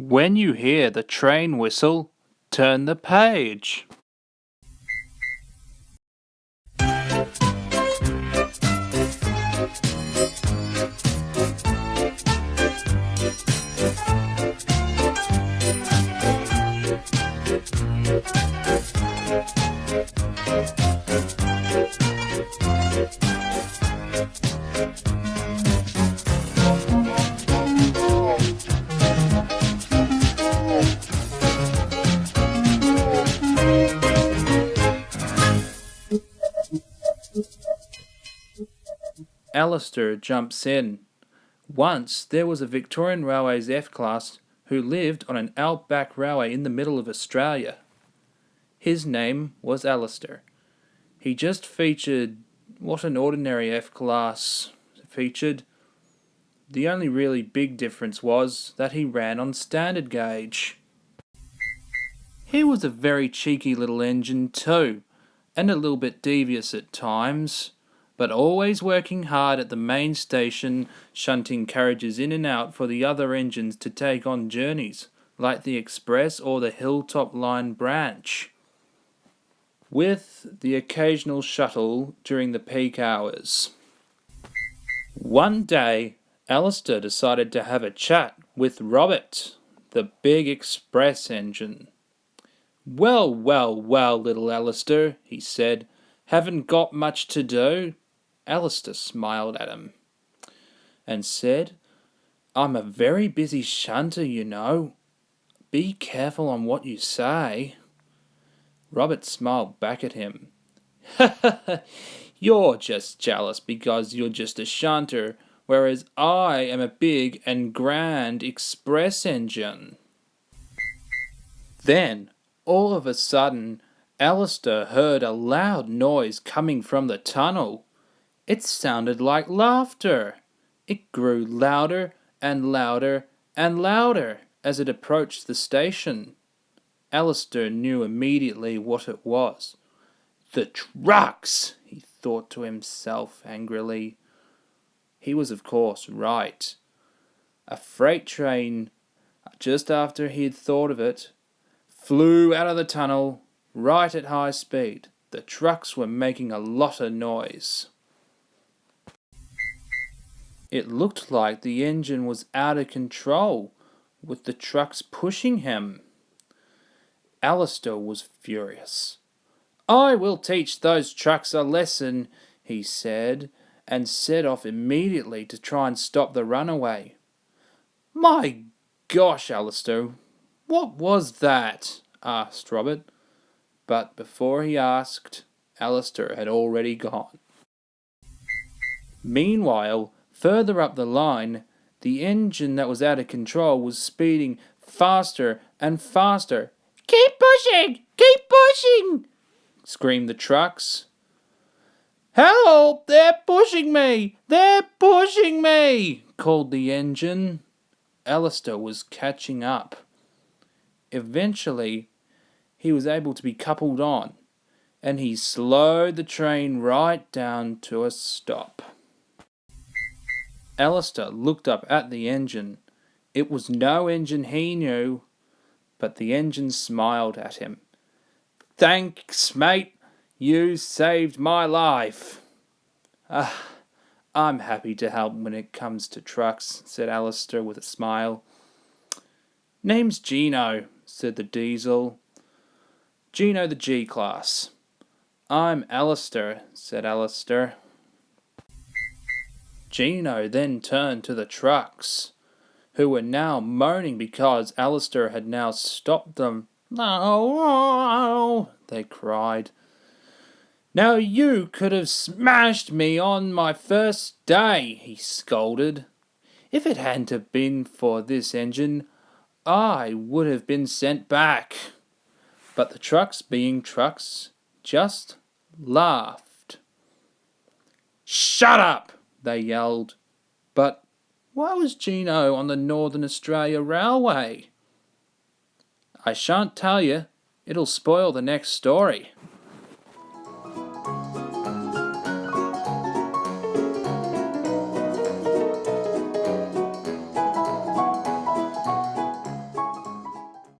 When you hear the train whistle, turn the page. Alistor jumps in. Once there was a Victorian Railways F-class who lived on an outback railway in the middle of Australia. His name was Alistor. He just featured what an ordinary F-class featured. The only really big difference was that he ran on standard gauge. He was a very cheeky little engine too, and a little bit devious at times, but always working hard at the main station, shunting carriages in and out for the other engines to take on journeys, like the Express or the Hilltop Line branch, with the occasional shuttle during the peak hours. One day, Alistor decided to have a chat with Robert, the big Express engine. "Well, well, well, little Alistor," he said. "Haven't got much to do?" Alistor smiled at him and said, "I'm a very busy shunter, you know. Be careful on what you say." Robert smiled back at him. "You're just jealous because you're just a shunter, whereas I am a big and grand express engine." Then, all of a sudden, Alistor heard a loud noise coming from the tunnel. It sounded like laughter. It grew louder and louder and louder as it approached the station. Alistor knew immediately what it was. "The trucks!" he thought to himself angrily. He was of course right. A freight train, just after he had thought of it, flew out of the tunnel right at high speed. The trucks were making a lot of noise. It looked like the engine was out of control, with the trucks pushing him. Alistor was furious. "I will teach those trucks a lesson," he said, and set off immediately to try and stop the runaway. "My gosh, Alistor, what was that?" asked Robert. But before he asked, Alistor had already gone. Meanwhile, further up the line, the engine that was out of control was speeding faster and faster. "Keep pushing! Keep pushing!" screamed the trucks. "Help! They're pushing me! They're pushing me!" called the engine. Alistor was catching up. Eventually, he was able to be coupled on, and he slowed the train right down to a stop. Alistor looked up at the engine. It was no engine he knew, but the engine smiled at him. "Thanks, mate. You saved my life." "I'm happy to help when it comes to trucks," said Alistor with a smile. "Name's Gino," said the diesel. "Gino the G-class." "I'm Alistor," said Alistor. Gino then turned to the trucks, who were now moaning because Alistor had now stopped them. "No," they cried. "Now you could have smashed me on my first day," he scolded. "If it hadn't have been for this engine, I would have been sent back." But the trucks, being trucks, just laughed. "Shut up!" they yelled. But why was Gino on the Northern Australia Railway? I shan't tell you. It'll spoil the next story.